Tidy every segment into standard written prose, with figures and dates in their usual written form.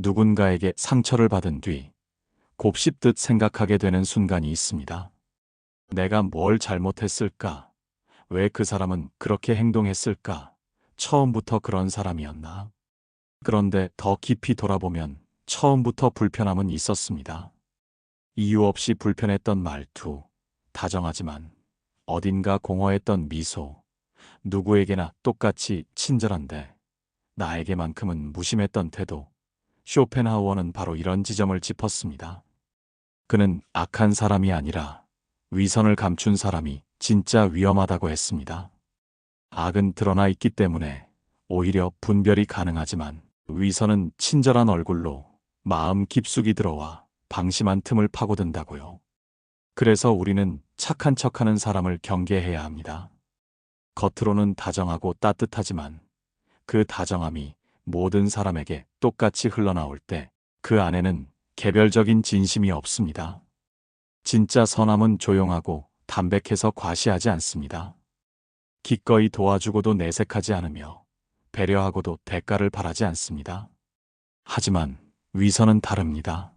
누군가에게 상처를 받은 뒤 곱씹듯 생각하게 되는 순간이 있습니다. 내가 뭘 잘못했을까? 왜 그 사람은 그렇게 행동했을까? 처음부터 그런 사람이었나? 그런데 더 깊이 돌아보면 처음부터 불편함은 있었습니다. 이유 없이 불편했던 말투, 다정하지만 어딘가 공허했던 미소, 누구에게나 똑같이 친절한데 나에게만큼은 무심했던 태도. 쇼펜하우어는 바로 이런 지점을 짚었습니다. 그는 악한 사람이 아니라 위선을 감춘 사람이 진짜 위험하다고 했습니다. 악은 드러나 있기 때문에 오히려 분별이 가능하지만 위선은 친절한 얼굴로 마음 깊숙이 들어와 방심한 틈을 파고든다고요. 그래서 우리는 착한 척하는 사람을 경계해야 합니다. 겉으로는 다정하고 따뜻하지만 그 다정함이 모든 사람에게 똑같이 흘러나올 때 그 안에는 개별적인 진심이 없습니다. 진짜 선함은 조용하고 담백해서 과시하지 않습니다. 기꺼이 도와주고도 내색하지 않으며 배려하고도 대가를 바라지 않습니다. 하지만 위선은 다릅니다.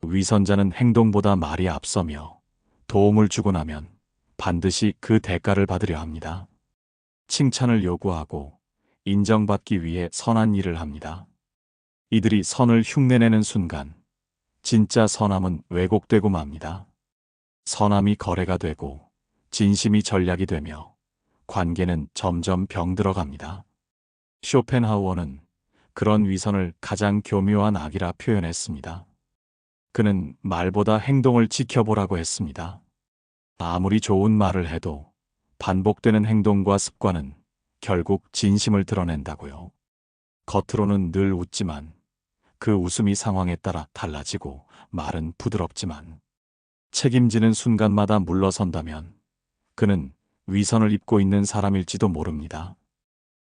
위선자는 행동보다 말이 앞서며 도움을 주고 나면 반드시 그 대가를 받으려 합니다. 칭찬을 요구하고 인정받기 위해 선한 일을 합니다. 이들이 선을 흉내내는 순간 진짜 선함은 왜곡되고 맙니다. 선함이 거래가 되고 진심이 전략이 되며 관계는 점점 병들어갑니다. 쇼펜하우어는 그런 위선을 가장 교묘한 악이라 표현했습니다. 그는 말보다 행동을 지켜보라고 했습니다. 아무리 좋은 말을 해도 반복되는 행동과 습관은 결국 진심을 드러낸다고요. 겉으로는 늘 웃지만 그 웃음이 상황에 따라 달라지고 말은 부드럽지만 책임지는 순간마다 물러선다면 그는 위선을 입고 있는 사람일지도 모릅니다.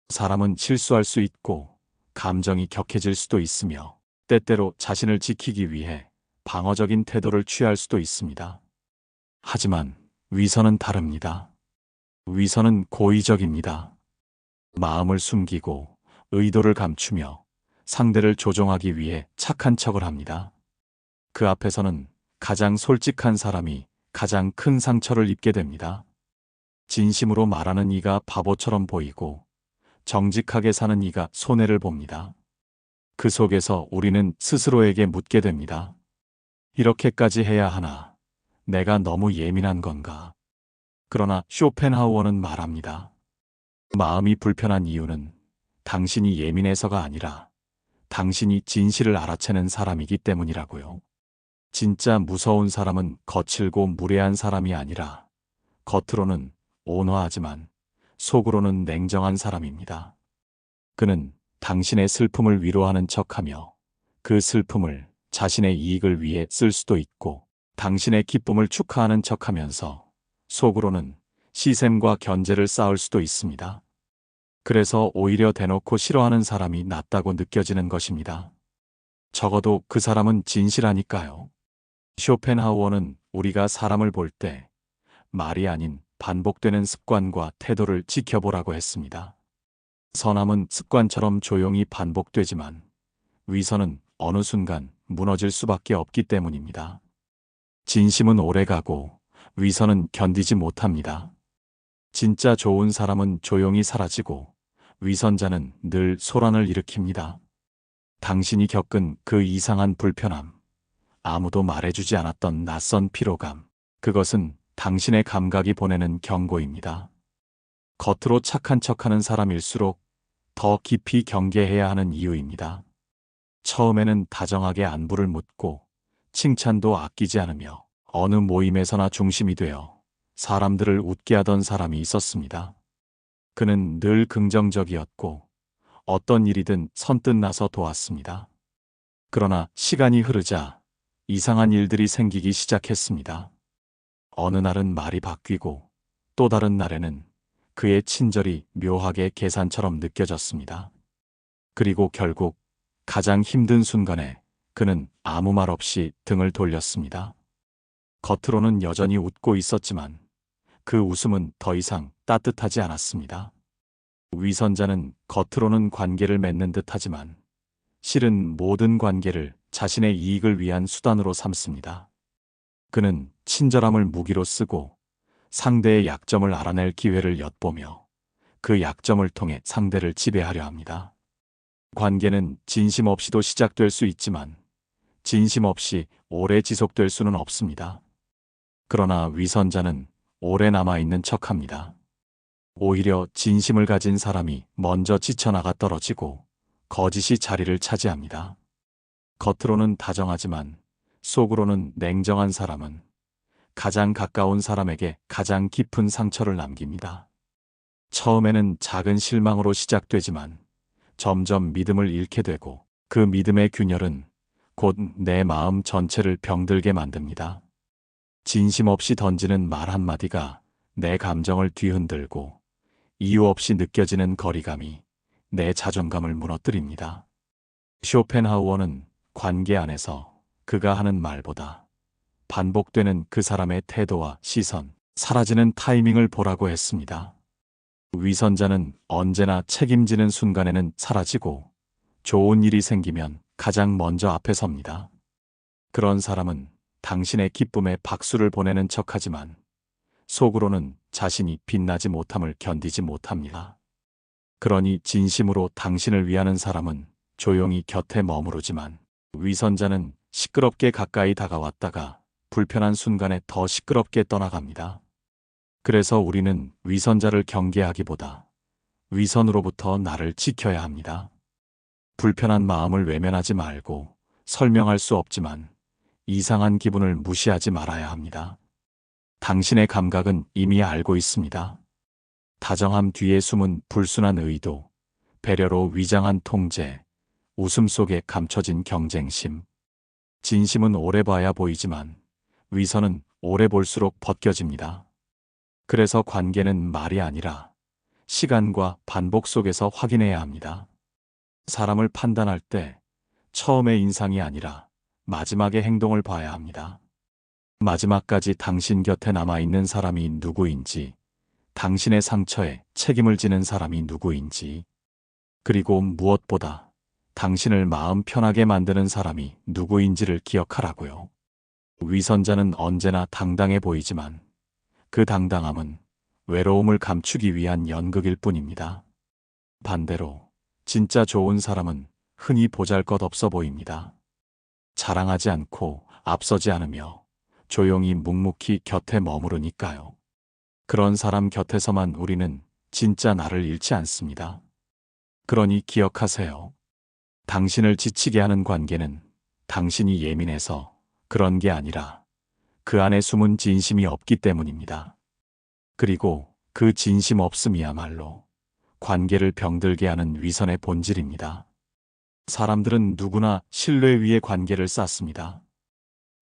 사람은 실수할 수 있고 감정이 격해질 수도 있으며 때때로 자신을 지키기 위해 방어적인 태도를 취할 수도 있습니다. 하지만 위선은 다릅니다. 위선은 고의적입니다. 마음을 숨기고 의도를 감추며 상대를 조종하기 위해 착한 척을 합니다. 그 앞에서는 가장 솔직한 사람이 가장 큰 상처를 입게 됩니다. 진심으로 말하는 이가 바보처럼 보이고 정직하게 사는 이가 손해를 봅니다. 그 속에서 우리는 스스로에게 묻게 됩니다. 이렇게까지 해야 하나? 내가 너무 예민한 건가? 그러나 쇼펜하우어는 말합니다. 마음이 불편한 이유는 당신이 예민해서가 아니라 당신이 진실을 알아채는 사람이기 때문이라고요. 진짜 무서운 사람은 거칠고 무례한 사람이 아니라 겉으로는 온화하지만 속으로는 냉정한 사람입니다. 그는 당신의 슬픔을 위로하는 척하며 그 슬픔을 자신의 이익을 위해 쓸 수도 있고 당신의 기쁨을 축하하는 척하면서 속으로는 시샘과 견제를 쌓을 수도 있습니다. 그래서 오히려 대놓고 싫어하는 사람이 낫다고 느껴지는 것입니다. 적어도 그 사람은 진실하니까요. 쇼펜하우어는 우리가 사람을 볼 때 말이 아닌 반복되는 습관과 태도를 지켜보라고 했습니다. 선함은 습관처럼 조용히 반복되지만 위선은 어느 순간 무너질 수밖에 없기 때문입니다. 진심은 오래가고 위선은 견디지 못합니다. 진짜 좋은 사람은 조용히 사라지고 위선자는 늘 소란을 일으킵니다. 당신이 겪은 그 이상한 불편함, 아무도 말해주지 않았던 낯선 피로감, 그것은 당신의 감각이 보내는 경고입니다. 겉으로 착한 척하는 사람일수록 더 깊이 경계해야 하는 이유입니다. 처음에는 다정하게 안부를 묻고 칭찬도 아끼지 않으며 어느 모임에서나 중심이 되어 사람들을 웃게 하던 사람이 있었습니다. 그는 늘 긍정적이었고 어떤 일이든 선뜻 나서 도왔습니다. 그러나 시간이 흐르자 이상한 일들이 생기기 시작했습니다. 어느 날은 말이 바뀌고 또 다른 날에는 그의 친절이 묘하게 계산처럼 느껴졌습니다. 그리고 결국 가장 힘든 순간에 그는 아무 말 없이 등을 돌렸습니다. 겉으로는 여전히 웃고 있었지만 그 웃음은 더 이상 따뜻하지 않았습니다. 위선자는 겉으로는 관계를 맺는 듯 하지만 실은 모든 관계를 자신의 이익을 위한 수단으로 삼습니다. 그는 친절함을 무기로 쓰고 상대의 약점을 알아낼 기회를 엿보며 그 약점을 통해 상대를 지배하려 합니다. 관계는 진심 없이도 시작될 수 있지만 진심 없이 오래 지속될 수는 없습니다. 그러나 위선자는 오래 남아있는 척합니다. 오히려 진심을 가진 사람이 먼저 지쳐나가 떨어지고 거짓이 자리를 차지합니다. 겉으로는 다정하지만 속으로는 냉정한 사람은 가장 가까운 사람에게 가장 깊은 상처를 남깁니다. 처음에는 작은 실망으로 시작되지만 점점 믿음을 잃게 되고 그 믿음의 균열은 곧 내 마음 전체를 병들게 만듭니다. 진심 없이 던지는 말 한마디가 내 감정을 뒤흔들고 이유 없이 느껴지는 거리감이 내 자존감을 무너뜨립니다. 쇼펜하우어는 관계 안에서 그가 하는 말보다 반복되는 그 사람의 태도와 시선, 사라지는 타이밍을 보라고 했습니다. 위선자는 언제나 책임지는 순간에는 사라지고 좋은 일이 생기면 가장 먼저 앞에 섭니다. 그런 사람은 당신의 기쁨에 박수를 보내는 척하지만 속으로는 자신이 빛나지 못함을 견디지 못합니다. 그러니 진심으로 당신을 위하는 사람은 조용히 곁에 머무르지만 위선자는 시끄럽게 가까이 다가왔다가 불편한 순간에 더 시끄럽게 떠나갑니다. 그래서 우리는 위선자를 경계하기보다 위선으로부터 나를 지켜야 합니다. 불편한 마음을 외면하지 말고 설명할 수 없지만 이상한 기분을 무시하지 말아야 합니다. 당신의 감각은 이미 알고 있습니다. 다정함 뒤에 숨은 불순한 의도, 배려로 위장한 통제, 웃음 속에 감춰진 경쟁심. 진심은 오래 봐야 보이지만 위선은 오래 볼수록 벗겨집니다. 그래서 관계는 말이 아니라 시간과 반복 속에서 확인해야 합니다. 사람을 판단할 때 처음의 인상이 아니라 마지막의 행동을 봐야 합니다. 마지막까지 당신 곁에 남아있는 사람이 누구인지, 당신의 상처에 책임을 지는 사람이 누구인지, 그리고 무엇보다 당신을 마음 편하게 만드는 사람이 누구인지를 기억하라고요. 위선자는 언제나 당당해 보이지만 그 당당함은 외로움을 감추기 위한 연극일 뿐입니다. 반대로 진짜 좋은 사람은 흔히 보잘것없어 보입니다. 자랑하지 않고 앞서지 않으며 조용히 묵묵히 곁에 머무르니까요. 그런 사람 곁에서만 우리는 진짜 나를 잃지 않습니다. 그러니 기억하세요. 당신을 지치게 하는 관계는 당신이 예민해서 그런 게 아니라 그 안에 숨은 진심이 없기 때문입니다. 그리고 그 진심 없음이야말로 관계를 병들게 하는 위선의 본질입니다. 사람들은 누구나 신뢰 위에 관계를 쌓습니다.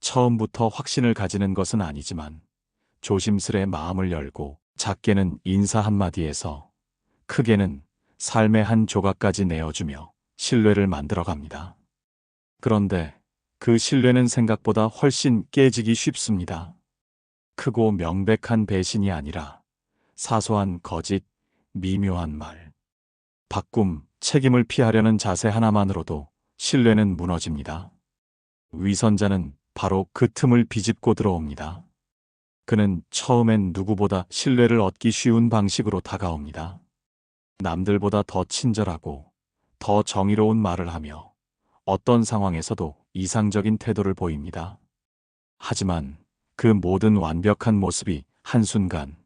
처음부터 확신을 가지는 것은 아니지만 조심스레 마음을 열고 작게는 인사 한마디에서 크게는 삶의 한 조각까지 내어주며 신뢰를 만들어갑니다. 그런데 그 신뢰는 생각보다 훨씬 깨지기 쉽습니다. 크고 명백한 배신이 아니라 사소한 거짓, 미묘한 말, 바꿈, 책임을 피하려는 자세 하나만으로도 신뢰는 무너집니다. 위선자는 바로 그 틈을 비집고 들어옵니다. 그는 처음엔 누구보다 신뢰를 얻기 쉬운 방식으로 다가옵니다. 남들보다 더 친절하고 더 정의로운 말을 하며 어떤 상황에서도 이상적인 태도를 보입니다. 하지만 그 모든 완벽한 모습이 한순간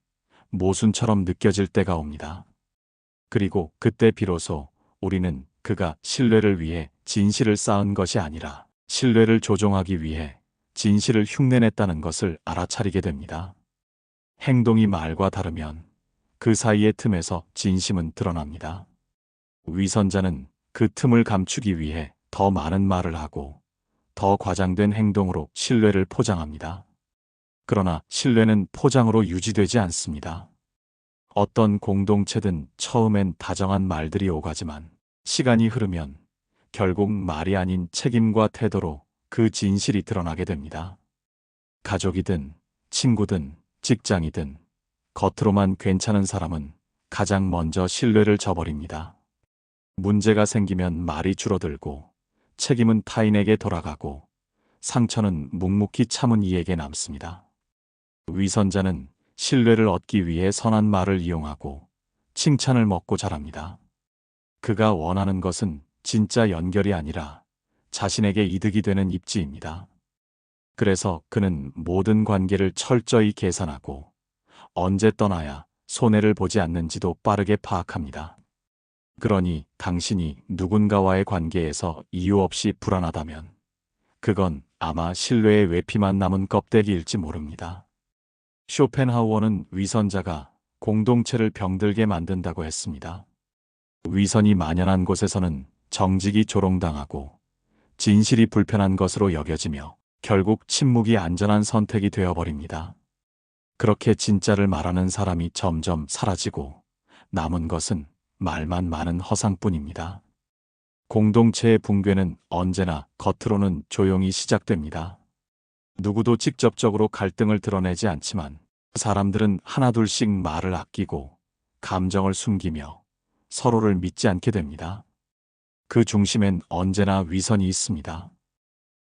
모순처럼 느껴질 때가 옵니다. 그리고 그때 비로소 우리는 그가 신뢰를 위해 진실을 쌓은 것이 아니라 신뢰를 조종하기 위해 진실을 흉내냈다는 것을 알아차리게 됩니다. 행동이 말과 다르면 그 사이의 틈에서 진심은 드러납니다. 위선자는 그 틈을 감추기 위해 더 많은 말을 하고 더 과장된 행동으로 신뢰를 포장합니다. 그러나 신뢰는 포장으로 유지되지 않습니다. 어떤 공동체든 처음엔 다정한 말들이 오가지만 시간이 흐르면 결국 말이 아닌 책임과 태도로 그 진실이 드러나게 됩니다. 가족이든 친구든 직장이든 겉으로만 괜찮은 사람은 가장 먼저 신뢰를 저버립니다. 문제가 생기면 말이 줄어들고 책임은 타인에게 돌아가고 상처는 묵묵히 참은 이에게 남습니다. 위선자는 신뢰를 얻기 위해 선한 말을 이용하고 칭찬을 먹고 자랍니다. 그가 원하는 것은 진짜 연결이 아니라 자신에게 이득이 되는 입지입니다. 그래서 그는 모든 관계를 철저히 계산하고 언제 떠나야 손해를 보지 않는지도 빠르게 파악합니다. 그러니 당신이 누군가와의 관계에서 이유 없이 불안하다면 그건 아마 신뢰의 외피만 남은 껍데기일지 모릅니다. 쇼펜하우어는 위선자가 공동체를 병들게 만든다고 했습니다. 위선이 만연한 곳에서는 정직이 조롱당하고 진실이 불편한 것으로 여겨지며 결국 침묵이 안전한 선택이 되어버립니다. 그렇게 진짜를 말하는 사람이 점점 사라지고 남은 것은 말만 많은 허상뿐입니다. 공동체의 붕괴는 언제나 겉으로는 조용히 시작됩니다. 누구도 직접적으로 갈등을 드러내지 않지만 사람들은 하나둘씩 말을 아끼고 감정을 숨기며 서로를 믿지 않게 됩니다. 그 중심엔 언제나 위선이 있습니다.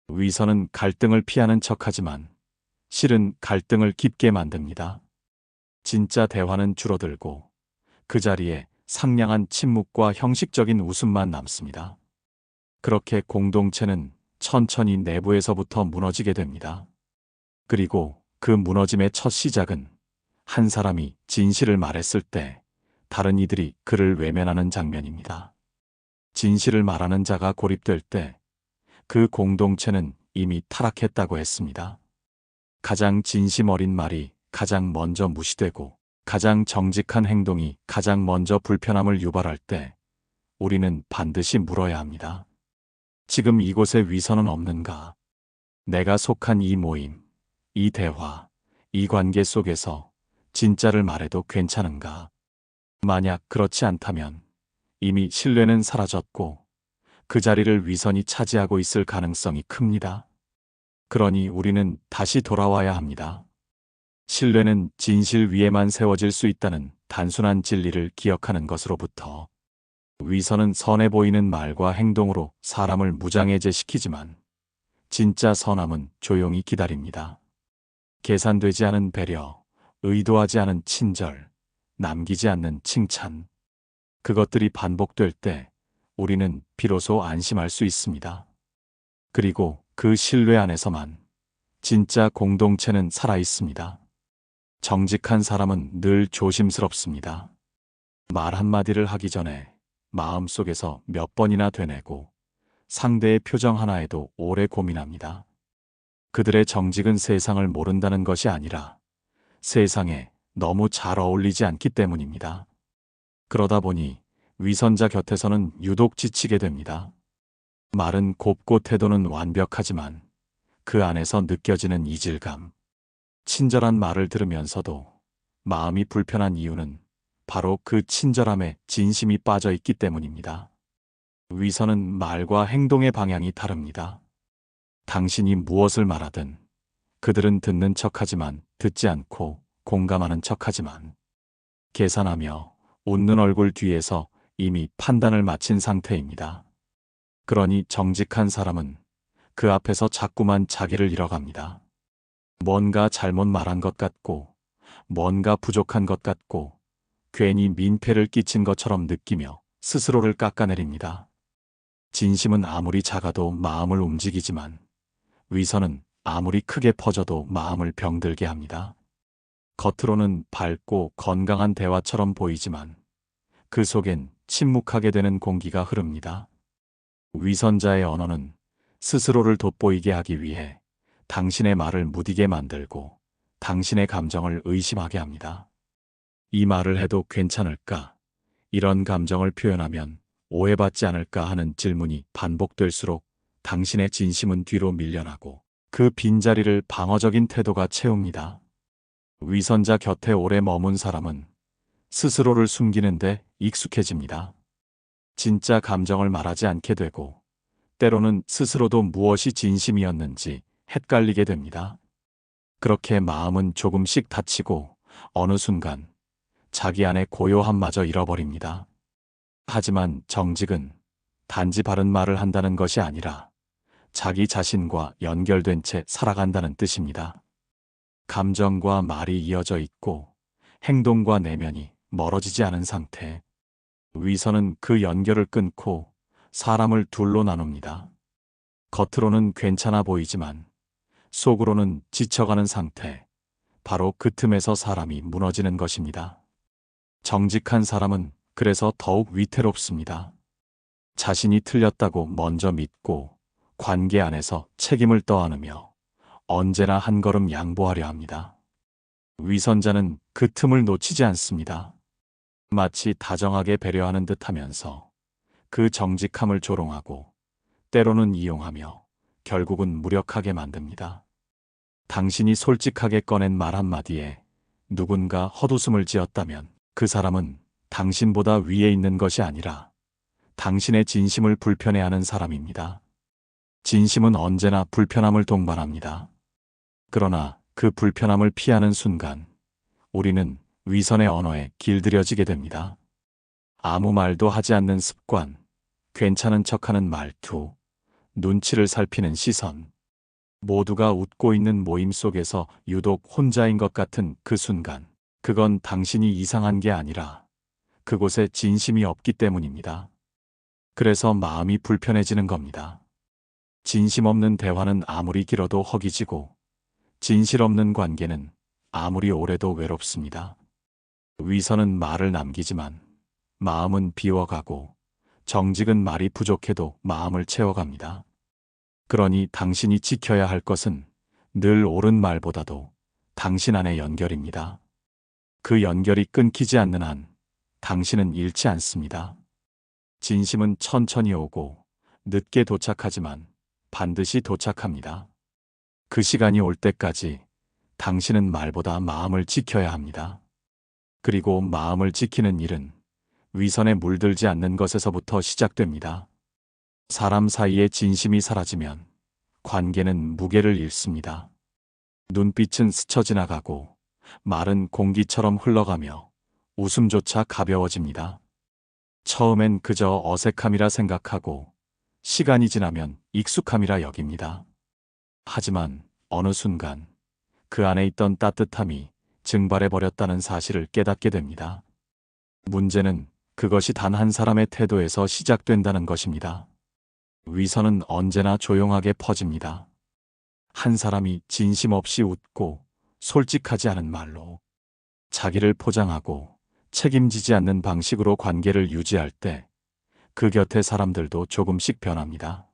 위선은 갈등을 피하는 척하지만 실은 갈등을 깊게 만듭니다. 진짜 대화는 줄어들고 그 자리에 상냥한 침묵과 형식적인 웃음만 남습니다. 그렇게 공동체는 천천히 내부에서부터 무너지게 됩니다. 그리고 그 무너짐의 첫 시작은 한 사람이 진실을 말했을 때 다른 이들이 그를 외면하는 장면입니다. 진실을 말하는 자가 고립될 때 그 공동체는 이미 타락했다고 했습니다. 가장 진심 어린 말이 가장 먼저 무시되고 가장 정직한 행동이 가장 먼저 불편함을 유발할 때 우리는 반드시 물어야 합니다. 지금 이곳에 위선은 없는가? 내가 속한 이 모임, 이 대화, 이 관계 속에서 진짜를 말해도 괜찮은가? 만약 그렇지 않다면 이미 신뢰는 사라졌고 그 자리를 위선이 차지하고 있을 가능성이 큽니다. 그러니 우리는 다시 돌아와야 합니다. 신뢰는 진실 위에만 세워질 수 있다는 단순한 진리를 기억하는 것으로부터 위선은 선해 보이는 말과 행동으로 사람을 무장해제시키지만 진짜 선함은 조용히 기다립니다. 계산되지 않은 배려, 의도하지 않은 친절, 남기지 않는 칭찬. 그것들이 반복될 때 우리는 비로소 안심할 수 있습니다. 그리고 그 신뢰 안에서만 진짜 공동체는 살아 있습니다. 정직한 사람은 늘 조심스럽습니다. 말 한마디를 하기 전에 마음속에서 몇 번이나 되뇌고 상대의 표정 하나에도 오래 고민합니다. 그들의 정직은 세상을 모른다는 것이 아니라 세상에 너무 잘 어울리지 않기 때문입니다. 그러다 보니 위선자 곁에서는 유독 지치게 됩니다. 말은 곱고 태도는 완벽하지만 그 안에서 느껴지는 이질감. 친절한 말을 들으면서도 마음이 불편한 이유는 바로 그 친절함에 진심이 빠져 있기 때문입니다. 위선은 말과 행동의 방향이 다릅니다. 당신이 무엇을 말하든 그들은 듣는 척하지만 듣지 않고 공감하는 척하지만 계산하며 웃는 얼굴 뒤에서 이미 판단을 마친 상태입니다. 그러니 정직한 사람은 그 앞에서 자꾸만 자기를 잃어갑니다. 뭔가 잘못 말한 것 같고 뭔가 부족한 것 같고 괜히 민폐를 끼친 것처럼 느끼며 스스로를 깎아내립니다. 진심은 아무리 작아도 마음을 움직이지만 위선은 아무리 크게 퍼져도 마음을 병들게 합니다. 겉으로는 밝고 건강한 대화처럼 보이지만 그 속엔 침묵하게 되는 공기가 흐릅니다. 위선자의 언어는 스스로를 돋보이게 하기 위해 당신의 말을 무디게 만들고 당신의 감정을 의심하게 합니다. 이 말을 해도 괜찮을까? 이런 감정을 표현하면 오해받지 않을까 하는 질문이 반복될수록 당신의 진심은 뒤로 밀려나고 그 빈자리를 방어적인 태도가 채웁니다. 위선자 곁에 오래 머문 사람은 스스로를 숨기는데 익숙해집니다. 진짜 감정을 말하지 않게 되고 때로는 스스로도 무엇이 진심이었는지 헷갈리게 됩니다. 그렇게 마음은 조금씩 다치고 어느 순간 자기 안의 고요함마저 잃어버립니다. 하지만 정직은 단지 바른 말을 한다는 것이 아니라 자기 자신과 연결된 채 살아간다는 뜻입니다. 감정과 말이 이어져 있고 행동과 내면이 멀어지지 않은 상태. 위선은 그 연결을 끊고 사람을 둘로 나눕니다. 겉으로는 괜찮아 보이지만 속으로는 지쳐가는 상태. 바로 그 틈에서 사람이 무너지는 것입니다. 정직한 사람은 그래서 더욱 위태롭습니다. 자신이 틀렸다고 먼저 믿고 관계 안에서 책임을 떠안으며 언제나 한 걸음 양보하려 합니다. 위선자는 그 틈을 놓치지 않습니다. 마치 다정하게 배려하는 듯 하면서 그 정직함을 조롱하고 때로는 이용하며 결국은 무력하게 만듭니다. 당신이 솔직하게 꺼낸 말 한마디에 누군가 헛웃음을 지었다면 그 사람은 당신보다 위에 있는 것이 아니라 당신의 진심을 불편해하는 사람입니다. 진심은 언제나 불편함을 동반합니다. 그러나 그 불편함을 피하는 순간 우리는 위선의 언어에 길들여지게 됩니다. 아무 말도 하지 않는 습관, 괜찮은 척하는 말투, 눈치를 살피는 시선, 모두가 웃고 있는 모임 속에서 유독 혼자인 것 같은 그 순간, 그건 당신이 이상한 게 아니라 그곳에 진심이 없기 때문입니다. 그래서 마음이 불편해지는 겁니다. 진심 없는 대화는 아무리 길어도 허기지고 진실 없는 관계는 아무리 오래도 외롭습니다. 위선은 말을 남기지만 마음은 비워가고 정직은 말이 부족해도 마음을 채워갑니다. 그러니 당신이 지켜야 할 것은 늘 옳은 말보다도 당신 안의 연결입니다. 그 연결이 끊기지 않는 한 당신은 잃지 않습니다. 진심은 천천히 오고 늦게 도착하지만 반드시 도착합니다. 그 시간이 올 때까지 당신은 말보다 마음을 지켜야 합니다. 그리고 마음을 지키는 일은 위선에 물들지 않는 것에서부터 시작됩니다. 사람 사이의 진심이 사라지면 관계는 무게를 잃습니다. 눈빛은 스쳐 지나가고 말은 공기처럼 흘러가며 웃음조차 가벼워집니다. 처음엔 그저 어색함이라 생각하고 시간이 지나면 익숙함이라 여깁니다. 하지만 어느 순간 그 안에 있던 따뜻함이 증발해버렸다는 사실을 깨닫게 됩니다. 문제는 그것이 단 한 사람의 태도에서 시작된다는 것입니다. 위선은 언제나 조용하게 퍼집니다. 한 사람이 진심 없이 웃고 솔직하지 않은 말로 자기를 포장하고 책임지지 않는 방식으로 관계를 유지할 때 그 곁의 사람들도 조금씩 변합니다.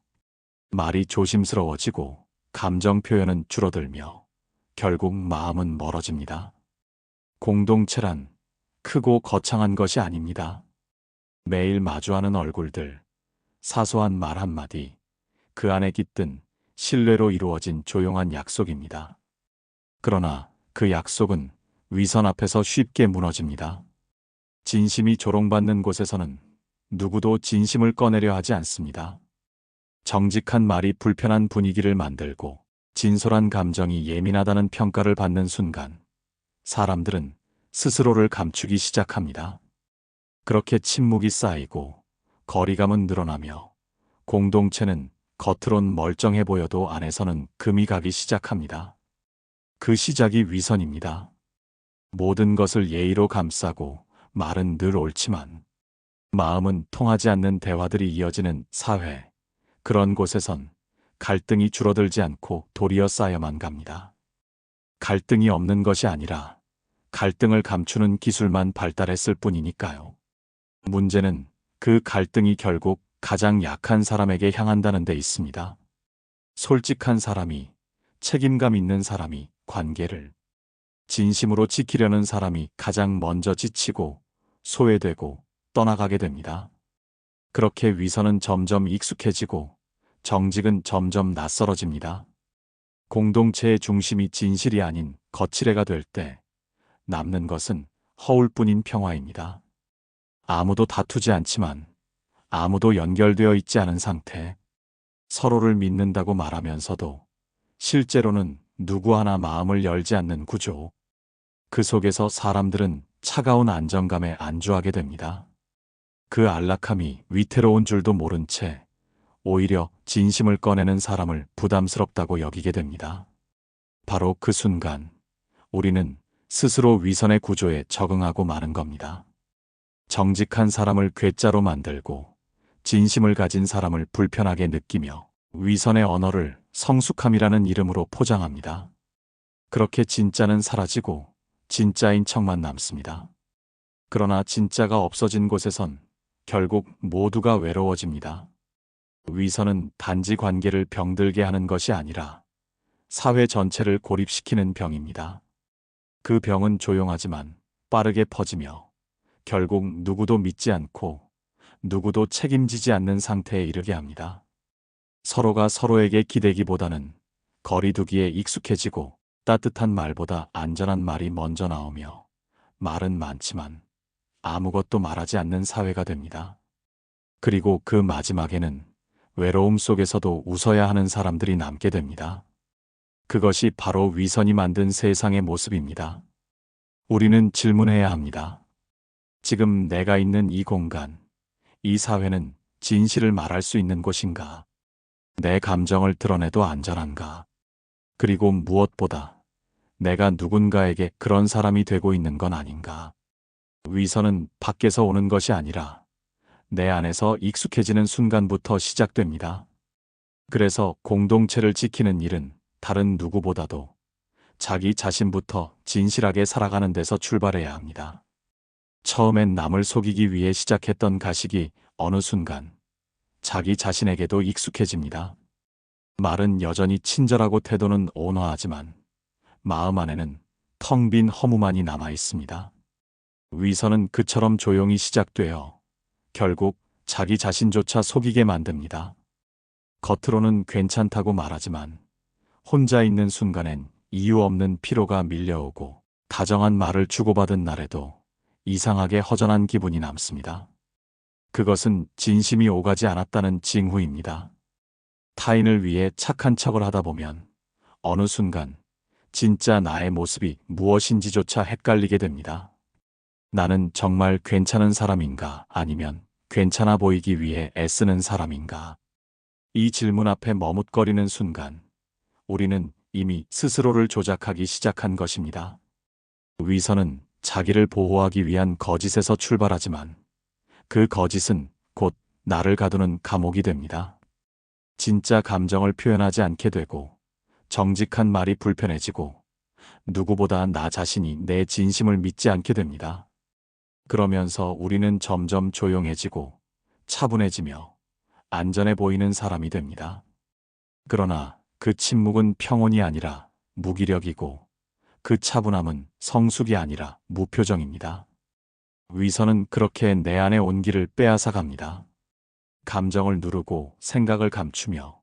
말이 조심스러워지고 감정 표현은 줄어들며 결국 마음은 멀어집니다. 공동체란 크고 거창한 것이 아닙니다. 매일 마주하는 얼굴들, 사소한 말 한마디, 그 안에 깃든 신뢰로 이루어진 조용한 약속입니다. 그러나 그 약속은 위선 앞에서 쉽게 무너집니다. 진심이 조롱받는 곳에서는 누구도 진심을 꺼내려 하지 않습니다. 정직한 말이 불편한 분위기를 만들고 진솔한 감정이 예민하다는 평가를 받는 순간 사람들은 스스로를 감추기 시작합니다. 그렇게 침묵이 쌓이고 거리감은 늘어나며 공동체는 겉으론 멀쩡해 보여도 안에서는 금이 가기 시작합니다. 그 시작이 위선입니다. 모든 것을 예의로 감싸고 말은 늘 옳지만 마음은 통하지 않는 대화들이 이어지는 사회, 그런 곳에선 갈등이 줄어들지 않고 도리어 쌓여만 갑니다. 갈등이 없는 것이 아니라 갈등을 감추는 기술만 발달했을 뿐이니까요. 문제는 그 갈등이 결국 가장 약한 사람에게 향한다는 데 있습니다. 솔직한 사람이, 책임감 있는 사람이 관계를 진심으로 지키려는 사람이 가장 먼저 지치고 소외되고 떠나가게 됩니다. 그렇게 위선은 점점 익숙해지고 정직은 점점 낯설어집니다. 공동체의 중심이 진실이 아닌 거칠애가 될 때 남는 것은 허울뿐인 평화입니다. 아무도 다투지 않지만 아무도 연결되어 있지 않은 상태, 서로를 믿는다고 말하면서도 실제로는 누구 하나 마음을 열지 않는 구조, 그 속에서 사람들은 차가운 안정감에 안주하게 됩니다. 그 안락함이 위태로운 줄도 모른 채 오히려 진심을 꺼내는 사람을 부담스럽다고 여기게 됩니다. 바로 그 순간 우리는 스스로 위선의 구조에 적응하고 마는 겁니다. 정직한 사람을 괴짜로 만들고 진심을 가진 사람을 불편하게 느끼며 위선의 언어를 성숙함이라는 이름으로 포장합니다. 그렇게 진짜는 사라지고 진짜인 척만 남습니다. 그러나 진짜가 없어진 곳에선 결국 모두가 외로워집니다. 위선은 단지 관계를 병들게 하는 것이 아니라 사회 전체를 고립시키는 병입니다. 그 병은 조용하지만 빠르게 퍼지며 결국 누구도 믿지 않고 누구도 책임지지 않는 상태에 이르게 합니다. 서로가 서로에게 기대기보다는 거리두기에 익숙해지고 따뜻한 말보다 안전한 말이 먼저 나오며 말은 많지만 아무것도 말하지 않는 사회가 됩니다. 그리고 그 마지막에는 외로움 속에서도 웃어야 하는 사람들이 남게 됩니다. 그것이 바로 위선이 만든 세상의 모습입니다. 우리는 질문해야 합니다. 지금 내가 있는 이 공간, 이 사회는 진실을 말할 수 있는 곳인가? 내 감정을 드러내도 안전한가? 그리고 무엇보다 내가 누군가에게 그런 사람이 되고 있는 건 아닌가? 위선은 밖에서 오는 것이 아니라 내 안에서 익숙해지는 순간부터 시작됩니다. 그래서 공동체를 지키는 일은 다른 누구보다도 자기 자신부터 진실하게 살아가는 데서 출발해야 합니다. 처음엔 남을 속이기 위해 시작했던 가식이 어느 순간 자기 자신에게도 익숙해집니다. 말은 여전히 친절하고 태도는 온화하지만 마음 안에는 텅 빈 허무만이 남아 있습니다. 위선은 그처럼 조용히 시작되어 결국 자기 자신조차 속이게 만듭니다. 겉으로는 괜찮다고 말하지만 혼자 있는 순간엔 이유 없는 피로가 밀려오고 다정한 말을 주고받은 날에도 이상하게 허전한 기분이 남습니다. 그것은 진심이 오가지 않았다는 징후입니다. 타인을 위해 착한 척을 하다 보면 어느 순간 진짜 나의 모습이 무엇인지조차 헷갈리게 됩니다. 나는 정말 괜찮은 사람인가 아니면 괜찮아 보이기 위해 애쓰는 사람인가? 이 질문 앞에 머뭇거리는 순간 우리는 이미 스스로를 조작하기 시작한 것입니다. 위선은 자기를 보호하기 위한 거짓에서 출발하지만 그 거짓은 곧 나를 가두는 감옥이 됩니다. 진짜 감정을 표현하지 않게 되고 정직한 말이 불편해지고 누구보다 나 자신이 내 진심을 믿지 않게 됩니다. 그러면서 우리는 점점 조용해지고 차분해지며 안전해 보이는 사람이 됩니다. 그러나 그 침묵은 평온이 아니라 무기력이고 그 차분함은 성숙이 아니라 무표정입니다. 위선은 그렇게 내 안의 온기를 빼앗아 갑니다. 감정을 누르고 생각을 감추며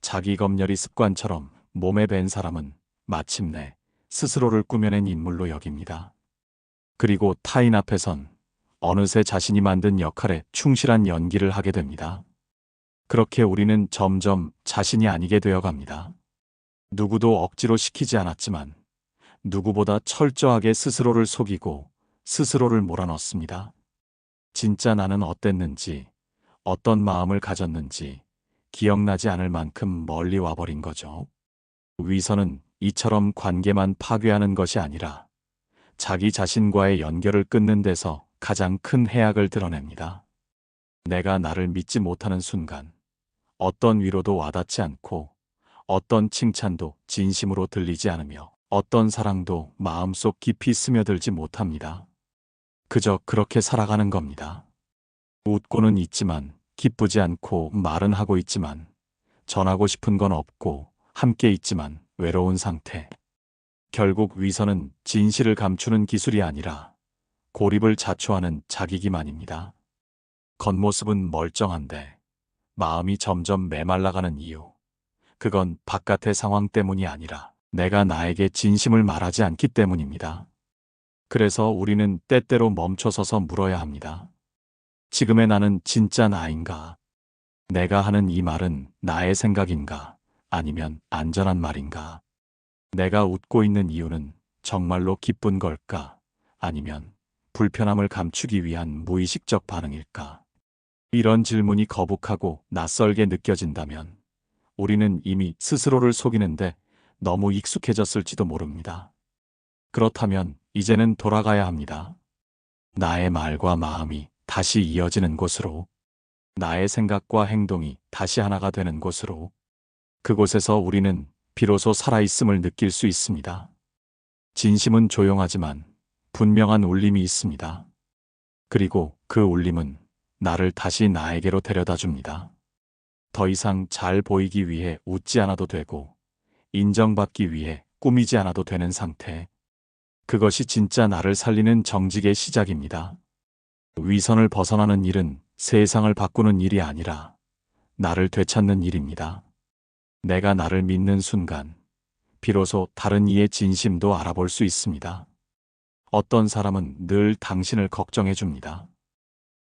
자기 검열이 습관처럼 몸에 밴 사람은 마침내 스스로를 꾸며낸 인물로 여깁니다. 그리고 타인 앞에선 어느새 자신이 만든 역할에 충실한 연기를 하게 됩니다. 그렇게 우리는 점점 자신이 아니게 되어 갑니다. 누구도 억지로 시키지 않았지만 누구보다 철저하게 스스로를 속이고 스스로를 몰아넣습니다. 진짜 나는 어땠는지, 어떤 마음을 가졌는지 기억나지 않을 만큼 멀리 와버린 거죠. 위선은 이처럼 관계만 파괴하는 것이 아니라 자기 자신과의 연결을 끊는 데서 가장 큰 해악을 드러냅니다. 내가 나를 믿지 못하는 순간 어떤 위로도 와닿지 않고 어떤 칭찬도 진심으로 들리지 않으며 어떤 사랑도 마음속 깊이 스며들지 못합니다. 그저 그렇게 살아가는 겁니다. 웃고는 있지만 기쁘지 않고 말은 하고 있지만 전하고 싶은 건 없고 함께 있지만 외로운 상태. 결국 위선은 진실을 감추는 기술이 아니라 고립을 자초하는 자기기만입니다. 겉모습은 멀쩡한데 마음이 점점 메말라가는 이유. 그건 바깥의 상황 때문이 아니라 내가 나에게 진심을 말하지 않기 때문입니다. 그래서 우리는 때때로 멈춰서서 물어야 합니다. 지금의 나는 진짜 나인가? 내가 하는 이 말은 나의 생각인가? 아니면 안전한 말인가? 내가 웃고 있는 이유는 정말로 기쁜 걸까? 아니면 불편함을 감추기 위한 무의식적 반응일까? 이런 질문이 거북하고 낯설게 느껴진다면 우리는 이미 스스로를 속이는데 너무 익숙해졌을지도 모릅니다. 그렇다면 이제는 돌아가야 합니다. 나의 말과 마음이 다시 이어지는 곳으로, 나의 생각과 행동이 다시 하나가 되는 곳으로, 그곳에서 우리는 비로소 살아있음을 느낄 수 있습니다. 진심은 조용하지만 분명한 울림이 있습니다. 그리고 그 울림은 나를 다시 나에게로 데려다 줍니다. 더 이상 잘 보이기 위해 웃지 않아도 되고, 인정받기 위해 꾸미지 않아도 되는 상태. 그것이 진짜 나를 살리는 정직의 시작입니다. 위선을 벗어나는 일은 세상을 바꾸는 일이 아니라 나를 되찾는 일입니다. 내가 나를 믿는 순간, 비로소 다른 이의 진심도 알아볼 수 있습니다. 어떤 사람은 늘 당신을 걱정해 줍니다.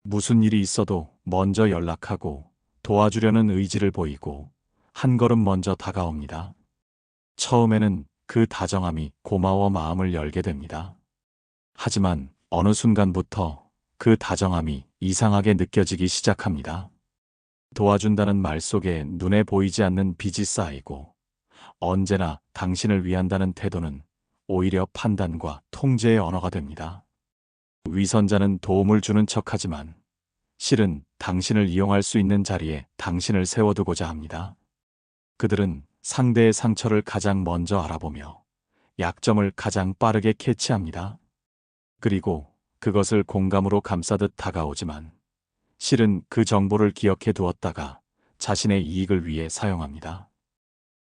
무슨 일이 있어도 먼저 연락하고 도와주려는 의지를 보이고 한 걸음 먼저 다가옵니다. 처음에는 그 다정함이 고마워 마음을 열게 됩니다. 하지만 어느 순간부터 그 다정함이 이상하게 느껴지기 시작합니다. 도와준다는 말 속에 눈에 보이지 않는 빚이 쌓이고, 언제나 당신을 위한다는 태도는 오히려 판단과 통제의 언어가 됩니다. 위선자는 도움을 주는 척하지만 실은 당신을 이용할 수 있는 자리에 당신을 세워두고자 합니다. 그들은 상대의 상처를 가장 먼저 알아보며 약점을 가장 빠르게 캐치합니다. 그리고 그것을 공감으로 감싸듯 다가오지만 실은 그 정보를 기억해 두었다가 자신의 이익을 위해 사용합니다.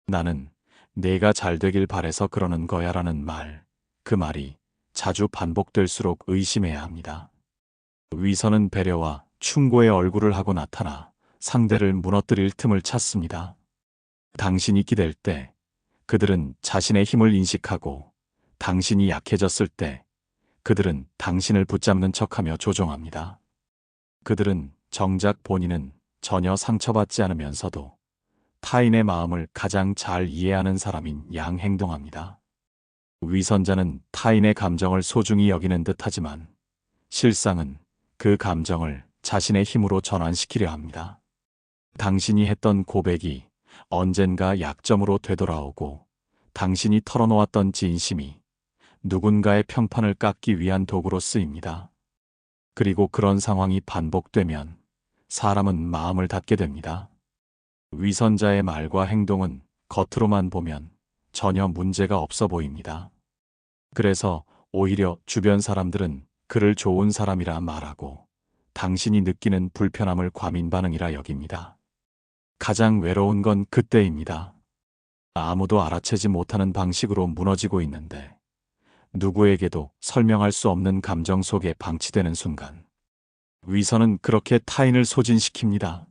나는 내가 잘 되길 바래서 그러는 거야 라는 말, 그 말이 자주 반복될수록 의심해야 합니다. 위선은 배려와 충고의 얼굴을 하고 나타나 상대를 무너뜨릴 틈을 찾습니다. 당신이 기댈 때 그들은 자신의 힘을 인식하고, 당신이 약해졌을 때 그들은 당신을 붙잡는 척하며 조종합니다. 그들은 정작 본인은 전혀 상처받지 않으면서도 타인의 마음을 가장 잘 이해하는 사람인 양 행동합니다. 위선자는 타인의 감정을 소중히 여기는 듯하지만 실상은 그 감정을 자신의 힘으로 전환시키려 합니다. 당신이 했던 고백이 언젠가 약점으로 되돌아오고, 당신이 털어놓았던 진심이 누군가의 평판을 깎기 위한 도구로 쓰입니다. 그리고 그런 상황이 반복되면 사람은 마음을 닫게 됩니다. 위선자의 말과 행동은 겉으로만 보면 전혀 문제가 없어 보입니다. 그래서 오히려 주변 사람들은 그를 좋은 사람이라 말하고, 당신이 느끼는 불편함을 과민 반응이라 여깁니다. 가장 외로운 건 그때입니다. 아무도 알아채지 못하는 방식으로 무너지고 있는데, 누구에게도 설명할 수 없는 감정 속에 방치되는 순간, 위선은 그렇게 타인을 소진시킵니다.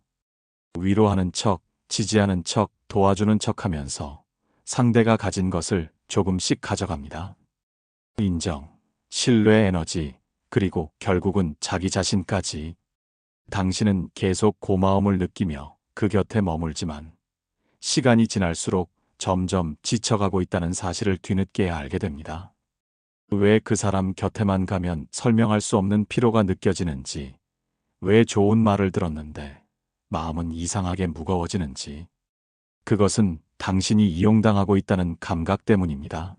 위로하는 척, 지지하는 척, 도와주는 척 하면서 상대가 가진 것을 조금씩 가져갑니다. 인정, 신뢰 에너지, 그리고 결국은 자기 자신까지. 당신은 계속 고마움을 느끼며 그 곁에 머물지만 시간이 지날수록 점점 지쳐가고 있다는 사실을 뒤늦게 알게 됩니다. 왜 그 사람 곁에만 가면 설명할 수 없는 피로가 느껴지는지, 왜 좋은 말을 들었는데 마음은 이상하게 무거워지는지, 그것은 당신이 이용당하고 있다는 감각 때문입니다.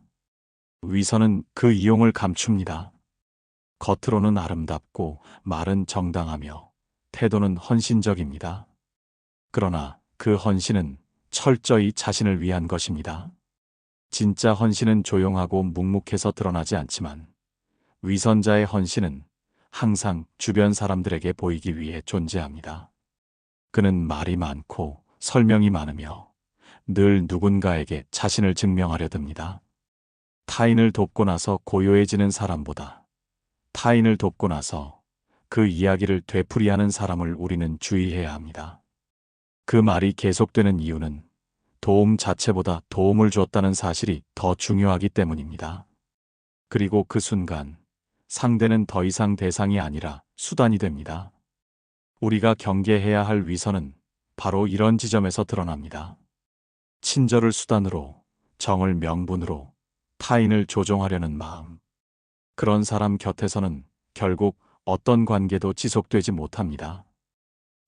위선은 그 이용을 감춥니다. 겉으로는 아름답고 말은 정당하며 태도는 헌신적입니다. 그러나 그 헌신은 철저히 자신을 위한 것입니다. 진짜 헌신은 조용하고 묵묵해서 드러나지 않지만, 위선자의 헌신은 항상 주변 사람들에게 보이기 위해 존재합니다. 그는 말이 많고 설명이 많으며 늘 누군가에게 자신을 증명하려 듭니다. 타인을 돕고 나서 고요해지는 사람보다 타인을 돕고 나서 그 이야기를 되풀이하는 사람을 우리는 주의해야 합니다. 그 말이 계속되는 이유는 도움 자체보다 도움을 줬다는 사실이 더 중요하기 때문입니다. 그리고 그 순간 상대는 더 이상 대상이 아니라 수단이 됩니다. 우리가 경계해야 할 위선은 바로 이런 지점에서 드러납니다. 친절을 수단으로, 정을 명분으로 타인을 조종하려는 마음. 그런 사람 곁에서는 결국 어떤 관계도 지속되지 못합니다.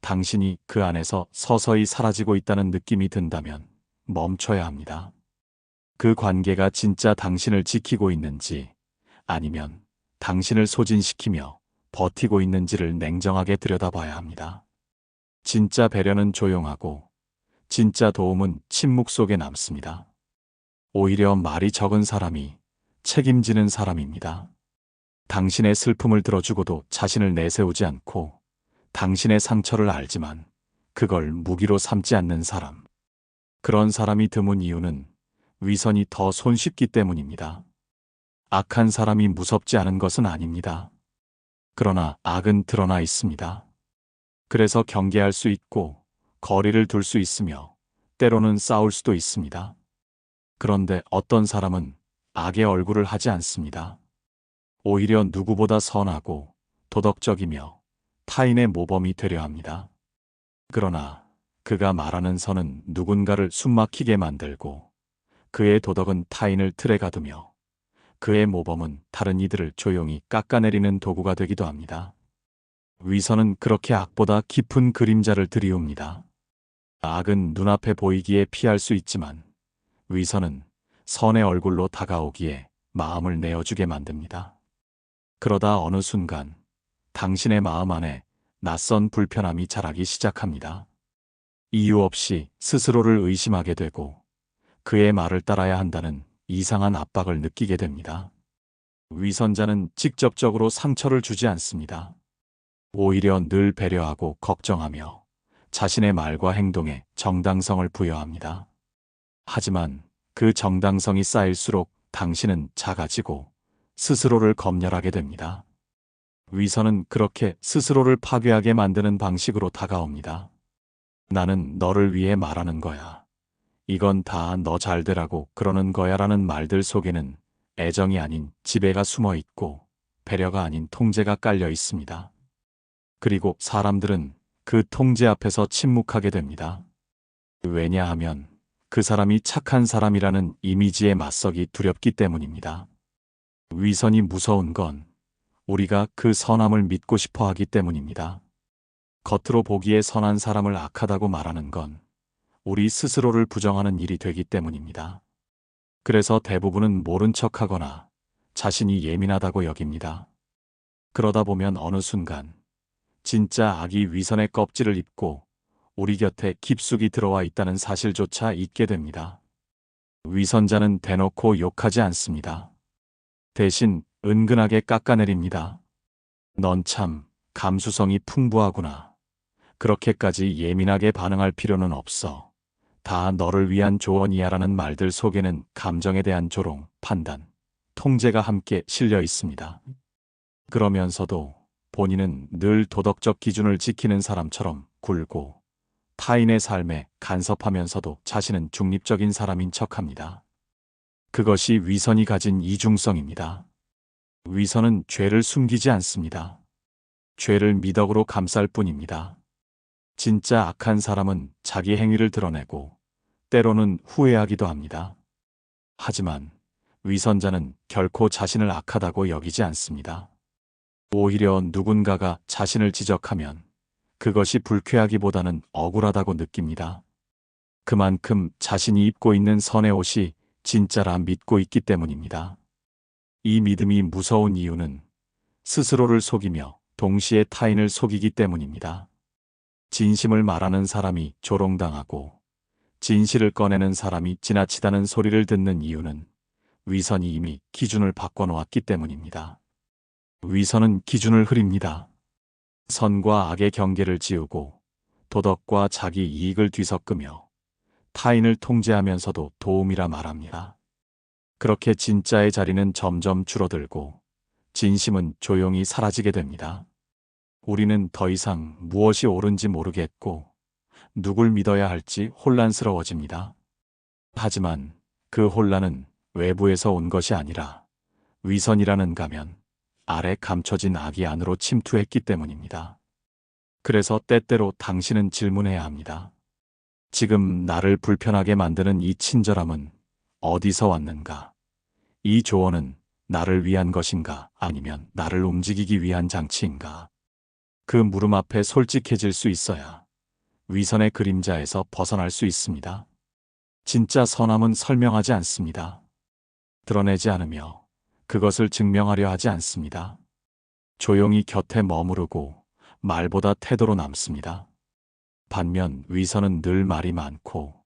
당신이 그 안에서 서서히 사라지고 있다는 느낌이 든다면 멈춰야 합니다. 그 관계가 진짜 당신을 지키고 있는지 아니면 당신을 소진시키며 버티고 있는지를 냉정하게 들여다봐야 합니다. 진짜 배려는 조용하고 진짜 도움은 침묵 속에 남습니다. 오히려 말이 적은 사람이 책임지는 사람입니다. 당신의 슬픔을 들어주고도 자신을 내세우지 않고 당신의 상처를 알지만 그걸 무기로 삼지 않는 사람. 그런 사람이 드문 이유는 위선이 더 손쉽기 때문입니다. 악한 사람이 무섭지 않은 것은 아닙니다. 그러나 악은 드러나 있습니다. 그래서 경계할 수 있고 거리를 둘 수 있으며 때로는 싸울 수도 있습니다. 그런데 어떤 사람은 악의 얼굴을 하지 않습니다. 오히려 누구보다 선하고 도덕적이며 타인의 모범이 되려 합니다. 그러나 그가 말하는 선은 누군가를 숨막히게 만들고 그의 도덕은 타인을 틀에 가두며 그의 모범은 다른 이들을 조용히 깎아내리는 도구가 되기도 합니다. 위선은 그렇게 악보다 깊은 그림자를 들이웁니다. 악은 눈앞에 보이기에 피할 수 있지만 위선은 선의 얼굴로 다가오기에 마음을 내어주게 만듭니다. 그러다 어느 순간 당신의 마음 안에 낯선 불편함이 자라기 시작합니다. 이유 없이 스스로를 의심하게 되고 그의 말을 따라야 한다는 이상한 압박을 느끼게 됩니다. 위선자는 직접적으로 상처를 주지 않습니다. 오히려 늘 배려하고 걱정하며 자신의 말과 행동에 정당성을 부여합니다. 하지만 그 정당성이 쌓일수록 당신은 작아지고 스스로를 검열하게 됩니다. 위선은 그렇게 스스로를 파괴하게 만드는 방식으로 다가옵니다. 나는 너를 위해 말하는 거야. 이건 다 너 잘 되라고 그러는 거야 라는 말들 속에는 애정이 아닌 지배가 숨어 있고 배려가 아닌 통제가 깔려 있습니다. 그리고 사람들은 그 통제 앞에서 침묵하게 됩니다. 왜냐하면 그 사람이 착한 사람이라는 이미지에 맞서기 두렵기 때문입니다. 위선이 무서운 건 우리가 그 선함을 믿고 싶어 하기 때문입니다. 겉으로 보기에 선한 사람을 악하다고 말하는 건 우리 스스로를 부정하는 일이 되기 때문입니다. 그래서 대부분은 모른 척하거나 자신이 예민하다고 여깁니다. 그러다 보면 어느 순간 진짜 악이 위선의 껍질을 입고 우리 곁에 깊숙이 들어와 있다는 사실조차 잊게 됩니다. 위선자는 대놓고 욕하지 않습니다. 대신 은근하게 깎아내립니다. 넌 참 감수성이 풍부하구나. 그렇게까지 예민하게 반응할 필요는 없어. 다 너를 위한 조언이야 라는 말들 속에는 감정에 대한 조롱, 판단, 통제가 함께 실려 있습니다. 그러면서도 본인은 늘 도덕적 기준을 지키는 사람처럼 굴고 타인의 삶에 간섭하면서도 자신은 중립적인 사람인 척합니다. 그것이 위선이 가진 이중성입니다. 위선은 죄를 숨기지 않습니다. 죄를 미덕으로 감쌀 뿐입니다. 진짜 악한 사람은 자기 행위를 드러내고 때로는 후회하기도 합니다. 하지만 위선자는 결코 자신을 악하다고 여기지 않습니다. 오히려 누군가가 자신을 지적하면 그것이 불쾌하기보다는 억울하다고 느낍니다. 그만큼 자신이 입고 있는 선의 옷이 진짜라 믿고 있기 때문입니다. 이 믿음이 무서운 이유는 스스로를 속이며 동시에 타인을 속이기 때문입니다. 진심을 말하는 사람이 조롱당하고 진실을 꺼내는 사람이 지나치다는 소리를 듣는 이유는 위선이 이미 기준을 바꿔놓았기 때문입니다. 위선은 기준을 흐립니다. 선과 악의 경계를 지우고 도덕과 자기 이익을 뒤섞으며 타인을 통제하면서도 도움이라 말합니다. 그렇게 진짜의 자리는 점점 줄어들고 진심은 조용히 사라지게 됩니다. 우리는 더 이상 무엇이 옳은지 모르겠고 누굴 믿어야 할지 혼란스러워집니다. 하지만 그 혼란은 외부에서 온 것이 아니라 위선이라는 가면 아래 감춰진 악이 안으로 침투했기 때문입니다. 그래서 때때로 당신은 질문해야 합니다. 지금 나를 불편하게 만드는 이 친절함은 어디서 왔는가? 이 조언은 나를 위한 것인가? 아니면 나를 움직이기 위한 장치인가? 그 물음 앞에 솔직해질 수 있어야 위선의 그림자에서 벗어날 수 있습니다. 진짜 선함은 설명하지 않습니다. 드러내지 않으며 그것을 증명하려 하지 않습니다. 조용히 곁에 머무르고 말보다 태도로 남습니다. 반면 위선은 늘 말이 많고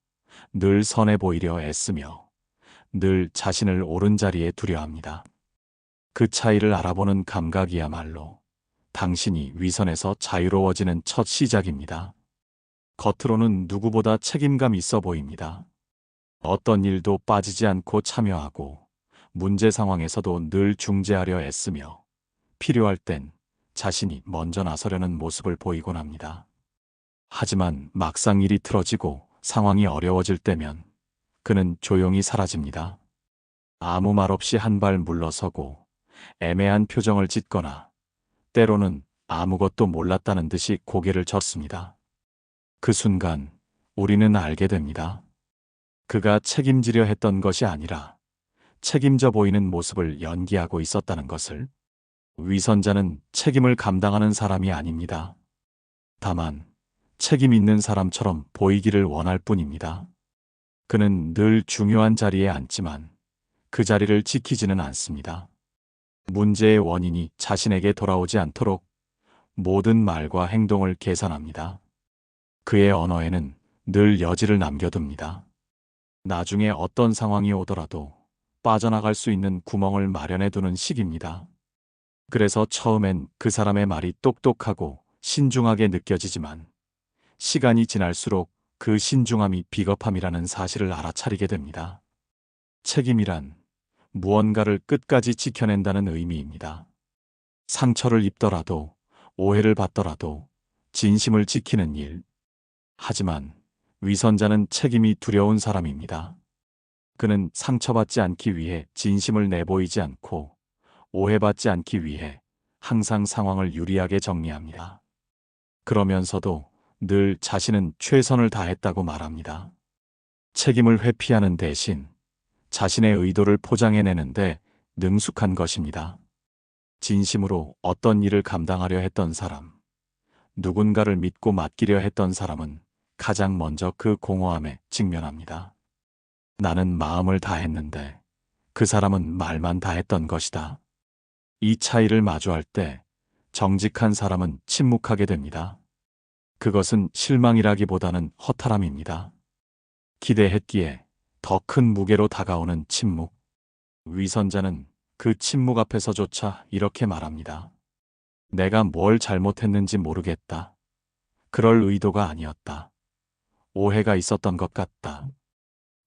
늘 선해 보이려 애쓰며 늘 자신을 옳은 자리에 두려 합니다. 그 차이를 알아보는 감각이야말로 당신이 위선에서 자유로워지는 첫 시작입니다. 겉으로는 누구보다 책임감 있어 보입니다. 어떤 일도 빠지지 않고 참여하고 문제 상황에서도 늘 중재하려 애쓰며 필요할 땐 자신이 먼저 나서려는 모습을 보이곤 합니다. 하지만 막상 일이 틀어지고 상황이 어려워질 때면 그는 조용히 사라집니다. 아무 말 없이 한 발 물러서고 애매한 표정을 짓거나 때로는 아무것도 몰랐다는 듯이 고개를 젓습니다. 그 순간 우리는 알게 됩니다. 그가 책임지려 했던 것이 아니라 책임져 보이는 모습을 연기하고 있었다는 것을. 위선자는 책임을 감당하는 사람이 아닙니다. 다만 책임 있는 사람처럼 보이기를 원할 뿐입니다. 그는 늘 중요한 자리에 앉지만 그 자리를 지키지는 않습니다. 문제의 원인이 자신에게 돌아오지 않도록 모든 말과 행동을 계산합니다. 그의 언어에는 늘 여지를 남겨둡니다. 나중에 어떤 상황이 오더라도 빠져나갈 수 있는 구멍을 마련해두는 식입니다. 그래서 처음엔 그 사람의 말이 똑똑하고 신중하게 느껴지지만 시간이 지날수록 그 신중함이 비겁함이라는 사실을 알아차리게 됩니다. 책임이란 무언가를 끝까지 지켜낸다는 의미입니다. 상처를 입더라도 오해를 받더라도 진심을 지키는 일. 하지만 위선자는 책임이 두려운 사람입니다. 그는 상처받지 않기 위해 진심을 내보이지 않고 오해받지 않기 위해 항상 상황을 유리하게 정리합니다. 그러면서도 늘 자신은 최선을 다했다고 말합니다. 책임을 회피하는 대신 자신의 의도를 포장해내는데 능숙한 것입니다. 진심으로 어떤 일을 감당하려 했던 사람, 누군가를 믿고 맡기려 했던 사람은 가장 먼저 그 공허함에 직면합니다. 나는 마음을 다했는데 그 사람은 말만 다했던 것이다. 이 차이를 마주할 때 정직한 사람은 침묵하게 됩니다. 그것은 실망이라기보다는 허탈함입니다. 기대했기에 더 큰 무게로 다가오는 침묵. 위선자는 그 침묵 앞에서조차 이렇게 말합니다. 내가 뭘 잘못했는지 모르겠다. 그럴 의도가 아니었다. 오해가 있었던 것 같다.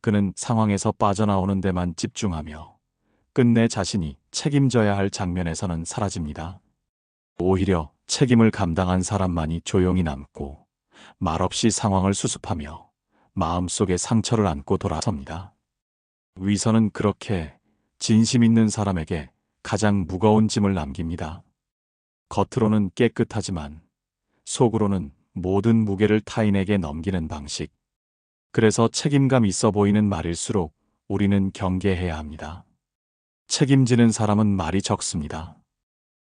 그는 상황에서 빠져나오는 데만 집중하며 끝내 자신이 책임져야 할 장면에서는 사라집니다. 오히려 책임을 감당한 사람만이 조용히 남고 말없이 상황을 수습하며 마음속에 상처를 안고 돌아섭니다. 위선은 그렇게 진심 있는 사람에게 가장 무거운 짐을 남깁니다. 겉으로는 깨끗하지만 속으로는 모든 무게를 타인에게 넘기는 방식. 그래서 책임감 있어 보이는 말일수록 우리는 경계해야 합니다. 책임지는 사람은 말이 적습니다.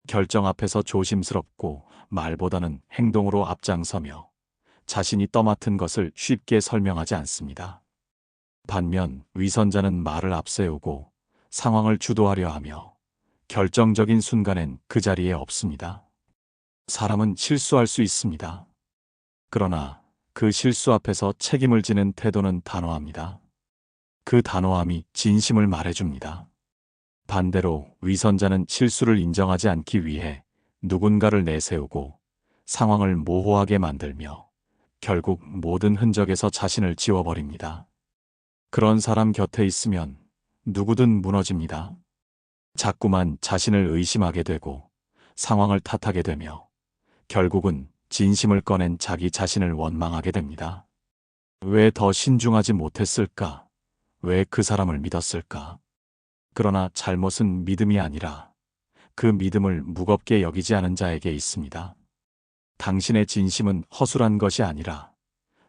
결정 앞에서 조심스럽고 말보다는 행동으로 앞장서며 자신이 떠맡은 것을 쉽게 설명하지 않습니다. 반면 위선자는 말을 앞세우고 상황을 주도하려 하며 결정적인 순간엔 그 자리에 없습니다. 사람은 실수할 수 있습니다. 그러나 그 실수 앞에서 책임을 지는 태도는 단호합니다. 그 단호함이 진심을 말해줍니다. 반대로 위선자는 실수를 인정하지 않기 위해 누군가를 내세우고 상황을 모호하게 만들며 결국 모든 흔적에서 자신을 지워버립니다. 그런 사람 곁에 있으면 누구든 무너집니다. 자꾸만 자신을 의심하게 되고 상황을 탓하게 되며 결국은 진심을 꺼낸 자기 자신을 원망하게 됩니다. 왜 더 신중하지 못했을까? 왜 그 사람을 믿었을까? 그러나 잘못은 믿음이 아니라 그 믿음을 무겁게 여기지 않은 자에게 있습니다. 당신의 진심은 허술한 것이 아니라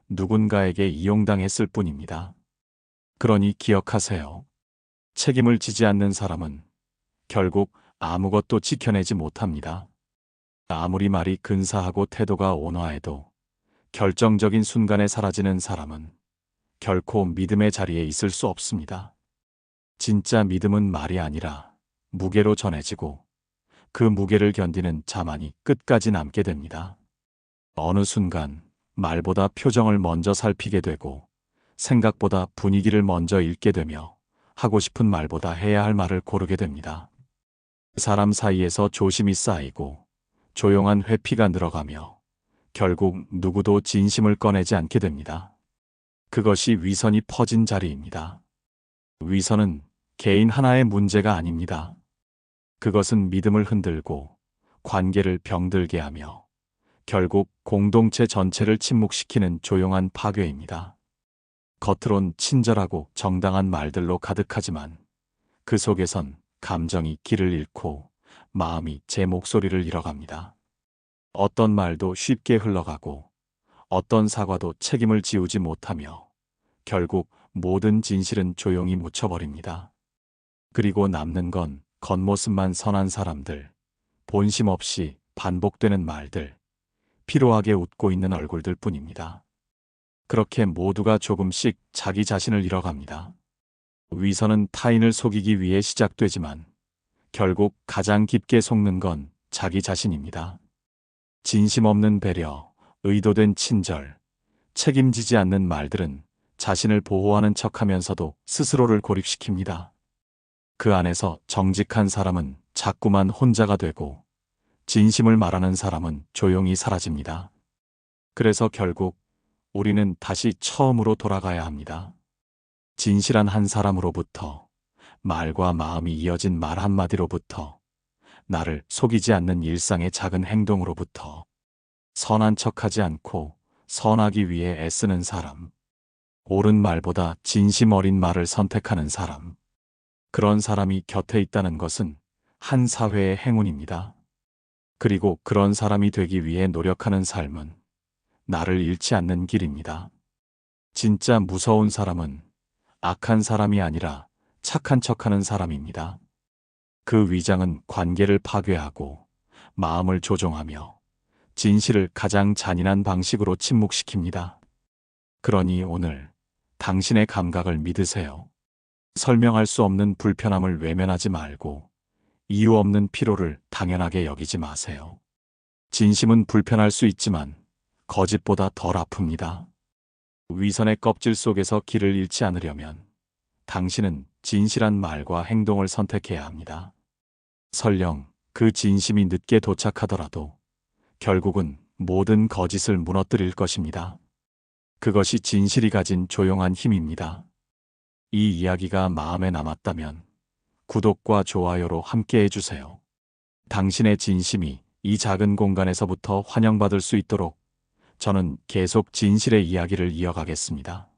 누군가에게 이용당했을 뿐입니다. 그러니 기억하세요. 책임을 지지 않는 사람은 결국 아무것도 지켜내지 못합니다. 아무리 말이 근사하고 태도가 온화해도 결정적인 순간에 사라지는 사람은 결코 믿음의 자리에 있을 수 없습니다. 진짜 믿음은 말이 아니라 무게로 전해지고 그 무게를 견디는 자만이 끝까지 남게 됩니다. 어느 순간 말보다 표정을 먼저 살피게 되고 생각보다 분위기를 먼저 읽게 되며 하고 싶은 말보다 해야 할 말을 고르게 됩니다. 사람 사이에서 조심이 쌓이고 조용한 회피가 늘어가며 결국 누구도 진심을 꺼내지 않게 됩니다. 그것이 위선이 퍼진 자리입니다. 위선은 개인 하나의 문제가 아닙니다. 그것은 믿음을 흔들고 관계를 병들게 하며 결국 공동체 전체를 침묵시키는 조용한 파괴입니다. 겉으론 친절하고 정당한 말들로 가득하지만 그 속에선 감정이 길을 잃고 마음이 제 목소리를 잃어갑니다. 어떤 말도 쉽게 흘러가고 어떤 사과도 책임을 지우지 못하며 결국 모든 진실은 조용히 묻혀버립니다. 그리고 남는 건 겉모습만 선한 사람들, 본심 없이 반복되는 말들, 피로하게 웃고 있는 얼굴들 뿐입니다. 그렇게 모두가 조금씩 자기 자신을 잃어갑니다. 위선은 타인을 속이기 위해 시작되지만 결국 가장 깊게 속는 건 자기 자신입니다. 진심 없는 배려, 의도된 친절, 책임지지 않는 말들은 자신을 보호하는 척하면서도 스스로를 고립시킵니다. 그 안에서 정직한 사람은 자꾸만 혼자가 되고 진심을 말하는 사람은 조용히 사라집니다. 그래서 결국 우리는 다시 처음으로 돌아가야 합니다. 진실한 한 사람으로부터, 말과 마음이 이어진 말 한마디로부터, 나를 속이지 않는 일상의 작은 행동으로부터, 선한 척하지 않고 선하기 위해 애쓰는 사람, 옳은 말보다 진심 어린 말을 선택하는 사람, 그런 사람이 곁에 있다는 것은 한 사회의 행운입니다. 그리고 그런 사람이 되기 위해 노력하는 삶은 나를 잃지 않는 길입니다. 진짜 무서운 사람은 악한 사람이 아니라 착한 척하는 사람입니다. 그 위장은 관계를 파괴하고 마음을 조종하며 진실을 가장 잔인한 방식으로 침묵시킵니다. 그러니 오늘 당신의 감각을 믿으세요. 설명할 수 없는 불편함을 외면하지 말고 이유 없는 피로를 당연하게 여기지 마세요. 진심은 불편할 수 있지만 거짓보다 덜 아픕니다. 위선의 껍질 속에서 길을 잃지 않으려면 당신은 진실한 말과 행동을 선택해야 합니다. 설령 그 진심이 늦게 도착하더라도 결국은 모든 거짓을 무너뜨릴 것입니다. 그것이 진실이 가진 조용한 힘입니다. 이 이야기가 마음에 남았다면 구독과 좋아요로 함께 해주세요. 당신의 진심이 이 작은 공간에서부터 환영받을 수 있도록 저는 계속 진실의 이야기를 이어가겠습니다.